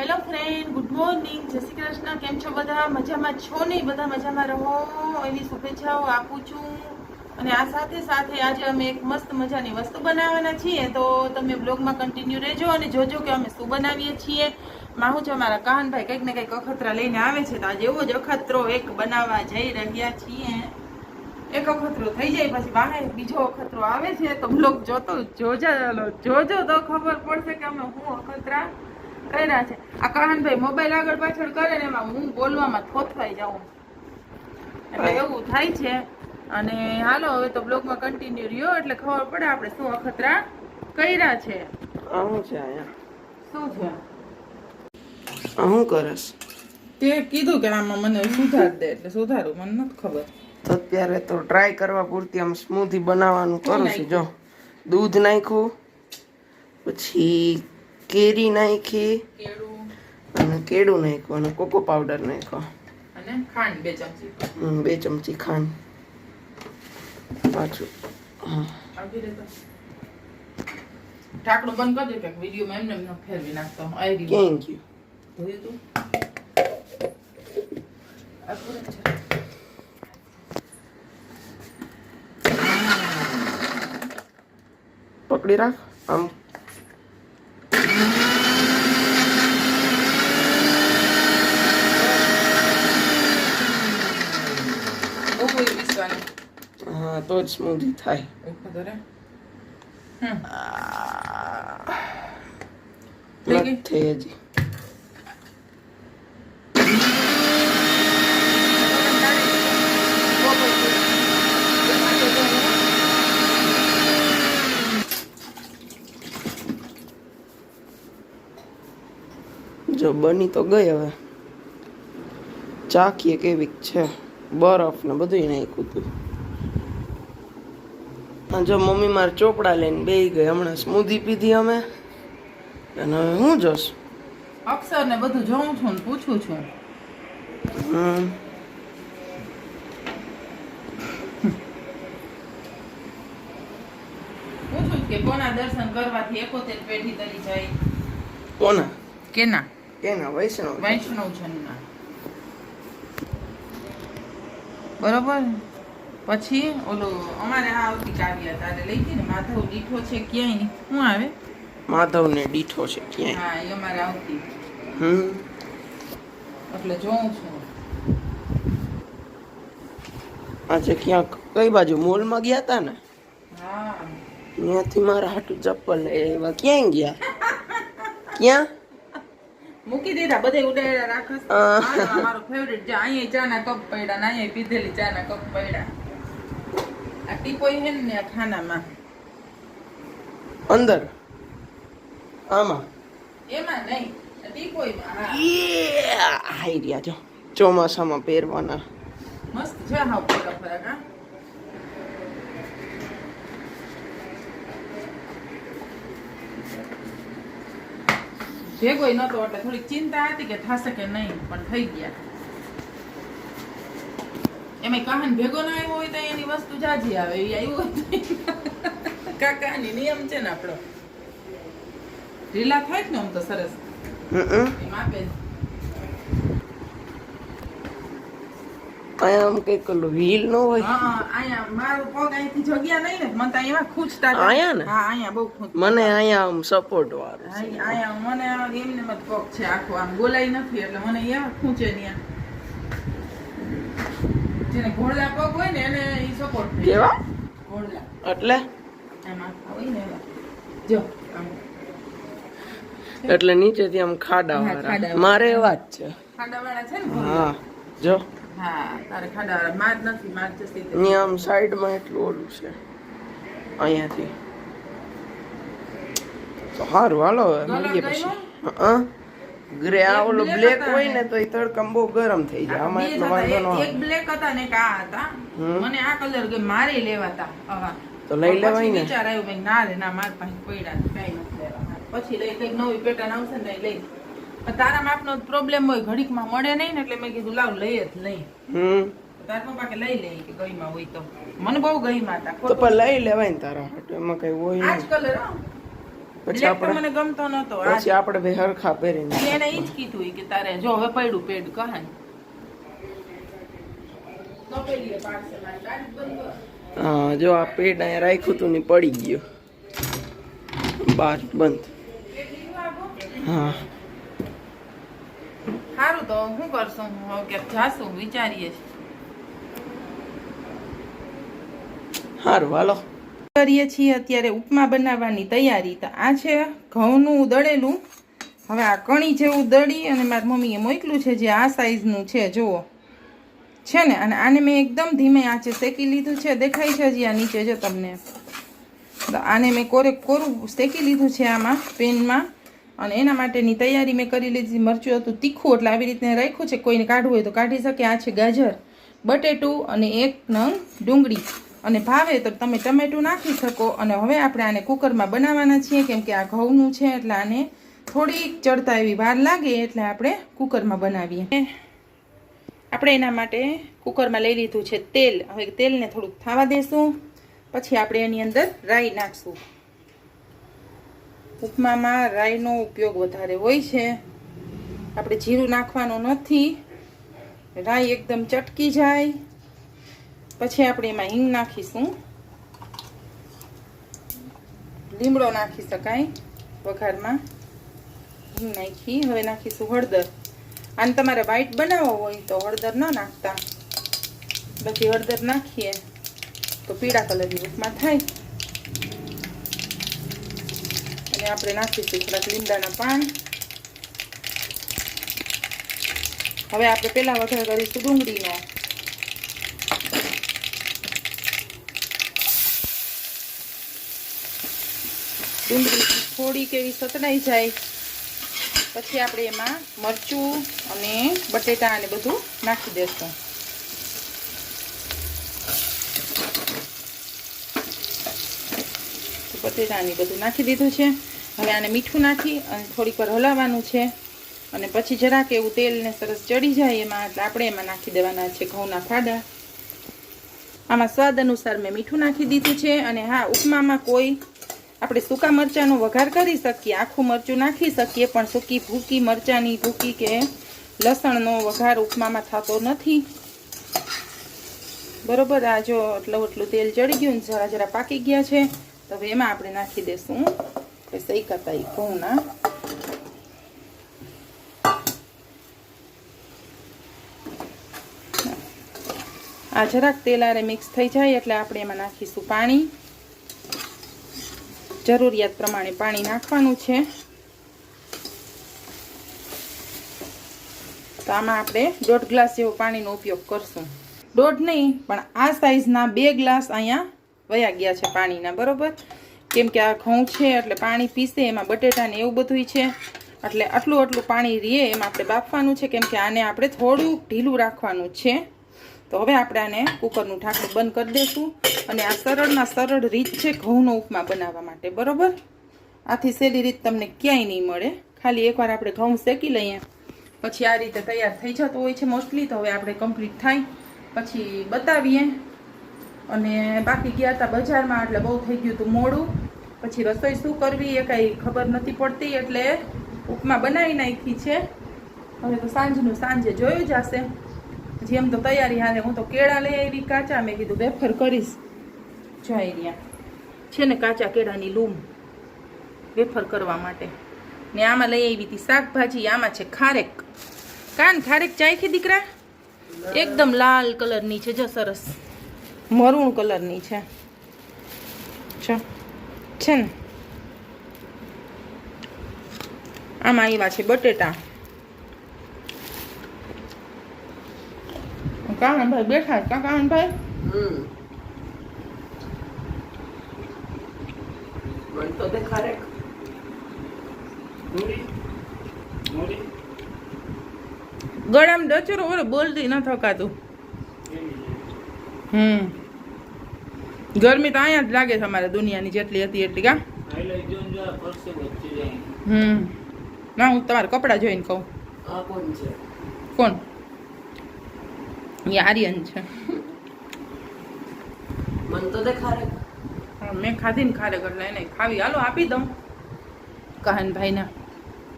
Hello friend, good morning, જય શ્રી કૃષ્ણ. કેમ છો બધા? મજામાં છો ને? બધા મજામાં રહો એવી શુભેચ્છાઓ આપું છું. અને આ સાથે સાથે આજે અમે એક મસ્ત મજાની વસ્તુ બનાવવાના છીએ, તો તમે બ્લોગમાં કન્ટિન્યુ રહેજો અને જોજો કે અમે શું બનાવીએ છીએ. માહુ છે અમારા કાહનભાઈ કંઈક ને કંઈક અખતરા લઈને આવે છે, તો આજે એવો જ અખતરો એક બનાવવા જઈ રહ્યા છીએ. એક અખતરો થઈ જાય પછી બહાર બીજો અખતરો આવે છે, તો બ્લોગ જોજો તો ખબર પડશે કે અમે શું અખતરા કર્યા છે. આ કાહનભાઈ મોબાઈલ આગળ પાછળ કરે ને એમાં હું બોલવામાં થોથવાઈ જાઉં, એટલે એવું થાય છે. અને હાલો હવે તો બ્લોગમાં કન્ટિન્યુ રહ્યો એટલે ખબર પડે આપણે શું અખતરા કર્યા છે. શું છે અહીંયા? શું છે શું કરસ? તે કીધું કે આમાં મને સુધાર દે એટલે સુધારું, મને નથી ખબર. તો અત્યારે તો ટ્રાય કરવા પૂરતી આમ સ્મૂધી બનાવવાનું કરું છું. જો દૂધ નાખ્યું, પછી કેરી નાખી, અને કેળું નાખ્યું, અને કોકો પાવડર નાખ્યો, અને ખાંડ 2 ચમચી. 2 ચમચી ખાંડ પાછું. ઢાંકણું બંધ કરજો કે વિડીયોમાં એમને ફેરવી નાખતો. આવી ક્યાં ગયું? ધોયું તું આ પૂરે છે. પકડી રાખ આમ. હા, તો જ સ્મૂધી થાય. નથી હજી. જો બની તો ગઈ, હવે ચાખીએ કેવી છે. બરફ ને બધું નાખ્યું હતું. જો મમ્મી મારે ચોપડા લઈને બેસી ગઈ. હમણાં સ્મૂધી પીધી અમે, અને હવે હું જોશ અક્ષર ને બધું જોઉં છું ને પૂછું છું. પૂછું કે કોના દર્શન કરવાથી 71 પેઢી તરી જાય. કોના? કેના? કેના? વૈષ્ણવ જનના. બરોબર. પછી ઓલું અમારે આ આવતી કાવ્યા તારે લઈ ગઈ ને માધવ દીઠો છે ક્યાંય શું આવે? માધવ ને દીઠો છે ક્યાંય. હા, એ અમારે આવતી. એટલે જોઉં છું. આજે ક્યાંક કઈ બાજુ મોલમાં ગયા તા ને? હા, ત્યાંથી મારા હાટુ ચપ્પલ લઈ આવ્યા. ક્યાં ગયા? ક્યાં મૂકી દીધા બધે ઉડાડ્યા રાખસ. મારો ફેવરિટ છે. અહીંયા ચાના કપ પડ્યા ને અહીંયા પીધેલી ચાના કપ પડ્યા. આ ટીપોઈ હે ને આ ખાનામાં અંદર આમાં એમાં નહીં, ટીપોઈમાં. હાઈ રહ્યા જો ચોમાસામાં પહેરવાના. મસ્ત છે. હા, ફરક ફરક. હા, ભેગોય નતો એટલે થોડીક ચિંતા હતી કે થશે કે નહીં, પણ થઈ ગયા. એમાં કાહન ભેગો ના આવ્યો હોય તો એની વસ્તુ જાજી આવે. એ આવ્યો કાકાની નિયમ છે ને આપણો. ઢીલા થાય ને આમ તો સરસ. એમ આપે અહીંયા આમ કઈક વ્હીલ નો હોય. હા, અહીંયા મારો પગ અહીંથી જગ્યા નહીં ને, મને તો અહીંયા ખૂંચતા અહીંયા ને? હા, અહીંયા બહુ ખૂંચ. મને અહીંયા આમ સપોર્ટ વાળું છે. અહીંયા મને એમને મત પગ છે આખો, આમ ગોલાઈ નથી એટલે મને અહીંયા ખૂંચે નહીં. જેને ઘોડલા પગ હોય ને એને ઈ સપોર્ટ થાય. કેવા ઘોડલા એટલે? એમાં હોય ને એવા. જો આમ એટલે નીચેથી આમ ખાડા વાળા. મારે એવા જ છે. ખાડાવાળા છે ને. હા, જો હા, તારે ખાડાવાળા માર નથી, માર જતી અહીંયા આમ સાઈડમાં એટલું ઓલું છે. અહીંયાથી તો સારું. હાલો હવે મળીએ પછી. હા, ગ્રે આ ઓલો બ્લેક હોય ને તો એ તડકામાં બહુ ગરમ થઈ જાય. આમાં એટલો વાંધો ન આવે. એક બ્લેક હતા ને એક આ હતા. મને આ કલર કે મારે લેવાતા. હવે તો લઈ લેવાય ને. વિચાર આવ્યો ભાઈ ના રે ના, માર પાસે પડ્યા કઈ નથી લેવા. પછી લઈ કઈક નવી પેટર્ન આવશે ને લઈ. તારા માપનો પ્રોબ્લેમ હોય, ઘડીકમાં મળે નહીં ને એટલે મેં કીધું લાવ લઈ જ લઈ. તારા પપ્પા કે લઈ લે કે ગઈમાં હોય તો. મને બહુ ગઈમાં હતા. તો પણ લઈ લેવાય ને તારા હાટુ. એમાં કઈ હોય આ જ કલર પછી બ્લેક તો આપણે મને ગમતો નતો. પછી આપણે બે હરખા પહેરીને એને ઈ જ કીધું ઈ કે તારે જો હવે પડ્યું પેડ કહાન નો પેલીએ પાડશે મારી ગાડી બંધ કર. હા જો આ પેડ અહીંયા રાખ્યું તું ને પડી ગયું બાર બંધ. હા સારું તો શું કરશું હવે ક્યાંક જાશું વિચારીએ છીએ. સારું હાલો કરીએ છીએ અત્યારે ઉપમા બનાવવાની તૈયારી. તો આ છે ઘઉંનું દળેલું. હવે આ કણી જેવું દળી અને મારી મમ્મીએ મોકલું છે જે આ સાઈઝનું છે જુઓ છે ને. અને આને મેં એકદમ ધીમે આંચે શેકી લીધું છે. દેખાય છે હજી આ નીચે જો તમને. તો આને મેં કોરું શેકી લીધું છે આમાં પેનમાં. અને એના માટેની તૈયારી મેં કરી લીધી. મરચું હતું તીખું એટલે આવી રીતે રાખ્યું છે. કોઈને કાઢવું હોય તો કાઢી શકે. આ છે ગાજર, બટેટું અને 1 નંગ ડુંગળી. અને ભાવે તો તમે ટમેટું નાખી શકો. અને હવે આપણે આને કુકરમાં બનાવવાના છીએ કેમ કે આ ઘઉંનું છે એટલે આને થોડીક ચડતા એવી વાર લાગે એટલે આપણે કુકરમાં બનાવીએ. આપણે એના માટે કુકરમાં લઈ લીધું છે તેલ. હવે તેલને થોડુંક થાવા દેશું. પછી આપણે એની અંદર રાઈ નાખશું. ઉપમામાં રાઈનો ઉપયોગ વધારે હોય છે. આપણે જીરું નાખવાનું નથી. રાઈ એકદમ ચટકી જાય પછી આપણે એમાં હિંગ નાખીશું. લીમડો નાખી શકાય વઘારમાં. હિંગ નાખી. હવે નાખીશું હળદર. આને તમારે વ્હાઈટ બનાવવો હોય તો હળદર ન નાખતા. પછી હળદર નાખીએ તો પીળા કલરની ઉપમા થાય. અને આપણે નાખીશું થોડાક લીમડાના પાન. હવે આપણે પહેલા વઘાર કરીશું ડુંગળીનો. ડુંગળી થોડી કેવી સતડાઈ જાય પછી આપણે એમાં મરચું અને બટેટા અને બધું નાખી દેશું. બટેટાની બધું નાખી દીધું છે. હવે આને મીઠું નાખી અને થોડીક વાર હલાવવાનું છે. અને પછી જરાક એવું તેલને સરસ ચડી જાય એમાં એટલે આપણે એમાં નાખી દેવાના છે ઘઉંના ફાડા. આમાં સ્વાદ અનુસાર મેં મીઠું નાખી દીધું છે. અને હા, ઉપમામાં કોઈ આપણે સૂકા મરચાંનો વઘાર કરી શકીએ, આખું મરચું નાખી શકીએ, પણ સૂકી ભૂકી મરચાંની ભૂકી કે લસણનો વઘાર ઉપમામાં થતો નથી. બરોબર. આ જો એટલું તેલ ચડી ગયું ને જરા જરા પાકી ગયા છે. તો હવે એમાં આપણે નાખી દઈશું શેકાતા ઘઉંના. આ જરાક તેલ આરે મિક્સ થઈ જાય એટલે આપણે એમાં નાખીશું પાણી. જરૂરિયાત પ્રમાણે પાણી નાખવાનું છે. તો આમાં આપણે 1.5 ગ્લાસ જેવો પાણીનો ઉપયોગ કરશું. 1.5 નહીં પણ આ સાઈઝના 2 ગ્લાસ અહીંયા વયા ગયા છે પાણીના. બરોબર. કેમ કે આ ઘઉં છે એટલે પાણી પીસે. એમાં બટેટા ને એવું બધું છે એટલે આટલું પાણી રીએ એમાં આપણે બાફવાનું છે. કેમ કે આને આપણે થોડું ઢીલું રાખવાનું છે. તો હવે આપણે આને કુકરનું ઢાંકણું બંધ કરી દઈશું. અને આ સરળમાં સરળ રીત છે ઘઉંનો ઉપમા બનાવવા માટે. બરોબર. આથી સહેલી રીત તમને ક્યાંય નહીં મળે. ખાલી એકવાર આપણે ઘઉં શેકી લઈએ પછી આ રીતે તૈયાર થઈ જતો હોય છે મોસ્ટલી. તો હવે આપણે કમ્પ્લીટ થાય પછી બતાવીએ. અને બાકી ગયા હતા બજારમાં એટલે બહુ થઈ ગયું હતું મોડું. પછી રસોઈ શું કરવી એ કાંઈ ખબર નથી પડતી એટલે ઉપમા બનાવી નાખી છે. હવે તો સાંજનું સાંજે જોયું જ હશે. જેમ તો તૈયારી હાલે. હું તો કેળા લઈ આવી કાચા. મેં કીધું વેફર કરીશ. જોઈ રહ્યા છે ને કાચા કેળાની લૂમ વેફર કરવા માટે. ને આમાં લઈ આવી હતી શાકભાજી. આમાં છે ખારેક. કાન ખારેક ચાખી દીકરા. એકદમ લાલ કલરની છે. જો સરસ મરૂણ કલરની છે. છે ને આમાં આવ્યા છે બટેટા. કાનભાઈ બેઠા છે. કાનભાઈ તો તે ખારેક ગળામાં ડચરો ઓરે બોલતી ન થકાતું. ગરમી તો અહીંયા જ લાગે છે અમારે દુનિયાની જેટલી હતી એટલી. કા ના હું તમારા કપડા જોઈને કહું. કોણ? એ આર્યન છે. મન તો તે ખારેક મેં ખાધી ને ખારેક એટલે એને ખાવી. હાલો આપી દઉં. કહાનભાઈના.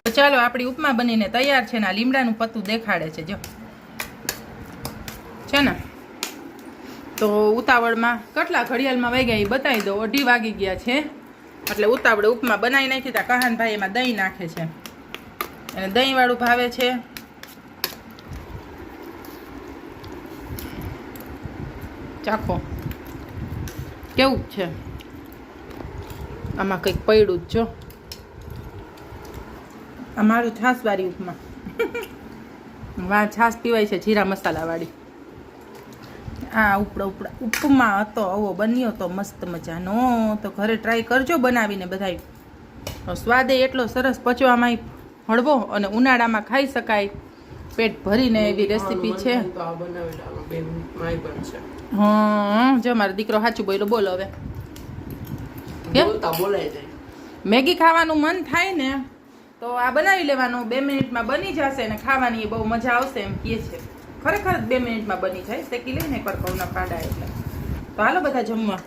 તો ચાલો આપણી ઉપમા બનીને તૈયાર છે ને આ લીમડાનું પત્તું દેખાડે છે જો છે ને. તો ઉતાવળમાં કેટલા ઘડિયાળમાં વાગ્યા એ બતાવી દો. 2:30 વાગી ગયા છે એટલે ઉતાવળે ઉપમા બનાવી નાખી. તા કહાનભાઈ એમાં દહીં નાખે છે અને દહીંવાળું ભાવે છે. ચાખો કેવું છે. આમાં કંઈક પડ્યું જ જો. આ મારું છાશવાળી ઉપમા. વાહ છાશ પીવાય છે જીરા મસાલાવાળી. આ ઉપમા હતો આવો બન્યો તો મસ્ત મજાનો. તો ઘરે ટ્રાય કરજો બનાવીને બધાય. સ્વાદ એટલો સરસ, પચવામાં હળવો અને ઉનાળામાં ખાઈ શકાય પેટ ભરીને એવી રેસીપી છે. હા જો મારો દીકરો સાચું બોલ્યો. બોલો હવે મેગી ખાવાનું મન થાય ને તો આ બનાવી લેવાનું. 2 મિનિટમાં બની જશે ને ખાવાની બહુ મજા આવશે એમ કહે છે. ખરેખર 2 મિનિટમાં બની જાય. શેકી લઈને એકવાર ઘઉંના પાડા એટલે. તો હાલો બધા જમવા.